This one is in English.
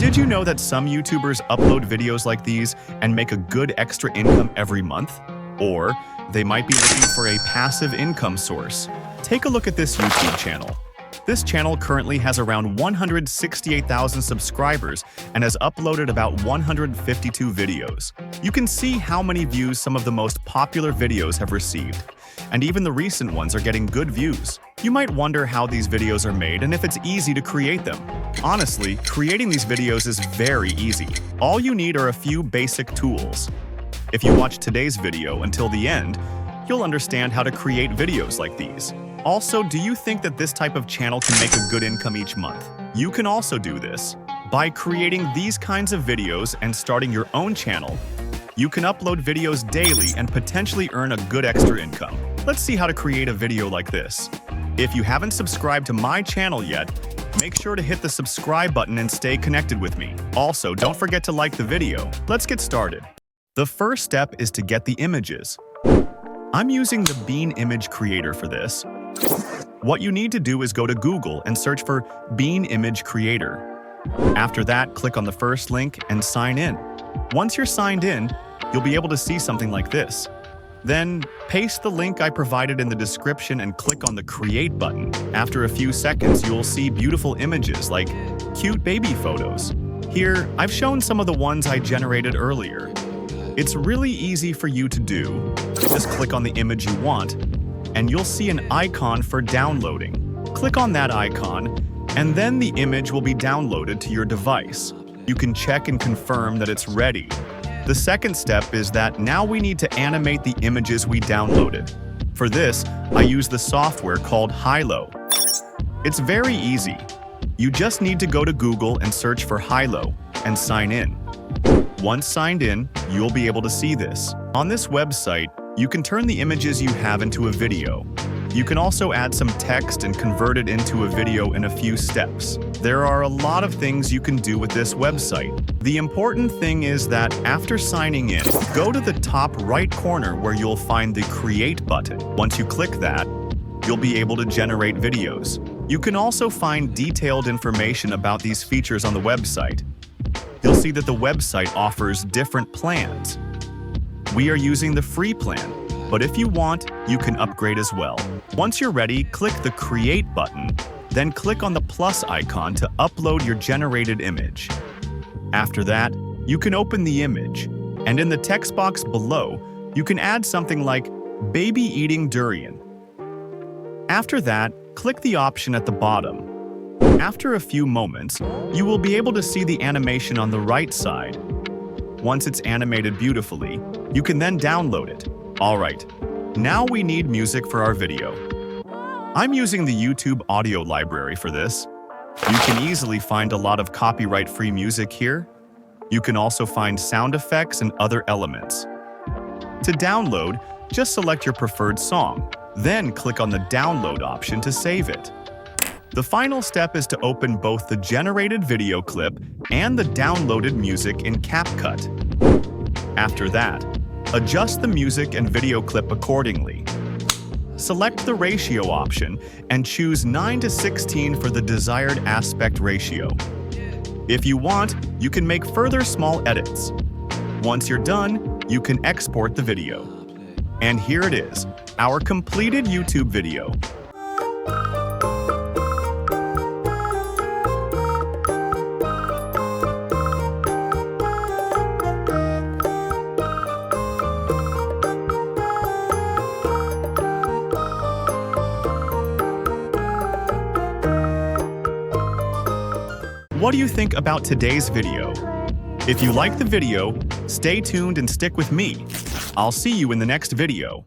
Did you know that some YouTubers upload videos like these and make a good extra income every month? Or they might be looking for a passive income source. Take a look at this YouTube channel. This channel currently has around 168,000 subscribers and has uploaded about 152 videos. You can see how many views some of the most popular videos have received, and even the recent ones are getting good views. You might wonder how these videos are made and if it's easy to create them. Honestly, creating these videos is very easy. All you need are a few basic tools. If you watch today's video until the end, you'll understand how to create videos like these. Also, do you think that this type of channel can make a good income each month? You can also do this. By creating these kinds of videos and starting your own channel, you can upload videos daily and potentially earn a good extra income. Let's see how to create a video like this. If you haven't subscribed to my channel yet, make sure to hit the subscribe button and stay connected with me. Also, don't forget to like the video. Let's get started. The first step is to get the images. I'm using the Bean Image Creator for this. What you need to do is go to Google and search for Bean Image Creator. After that, click on the first link and sign in. Once you're signed in, you'll be able to see something like this. Then, paste the link I provided in the description and click on the Create button. After a few seconds, you'll see beautiful images like cute baby photos. Here, I've shown some of the ones I generated earlier. It's really easy for you to do. Just click on the image you want, and you'll see an icon for downloading. Click on that icon, and then the image will be downloaded to your device. You can check and confirm that it's ready. The second step is that now we need to animate the images we downloaded. For this, I use the software called Hilo. It's very easy. You just need to go to Google and search for Hilo and sign in. Once signed in, you'll be able to see this. On this website, you can turn the images you have into a video. You can also add some text and convert it into a video in a few steps. There are a lot of things you can do with this website. The important thing is that after signing in, go to the top right corner where you'll find the Create button. Once you click that, you'll be able to generate videos. You can also find detailed information about these features on the website. You'll see that the website offers different plans. We are using the free plan, but if you want, you can upgrade as well. Once you're ready, click the Create button, then click on the plus icon to upload your generated image. After that, you can open the image, and in the text box below, you can add something like baby eating durian. After that, click the option at the bottom. After a few moments, you will be able to see the animation on the right side. Once it's animated beautifully, you can then download it. Alright, now we need music for our video. I'm using the YouTube audio library for this. You can easily find a lot of copyright-free music here. You can also find sound effects and other elements. To download, just select your preferred song, then click on the download option to save it. The final step is to open both the generated video clip and the downloaded music in CapCut. After that, adjust the music and video clip accordingly. Select the ratio option and choose 9:16 for the desired aspect ratio. If you want, you can make further small edits. Once you're done, you can export the video. And here it is, our completed YouTube video. What do you think about today's video? If you like the video, stay tuned and stick with me. I'll see you in the next video.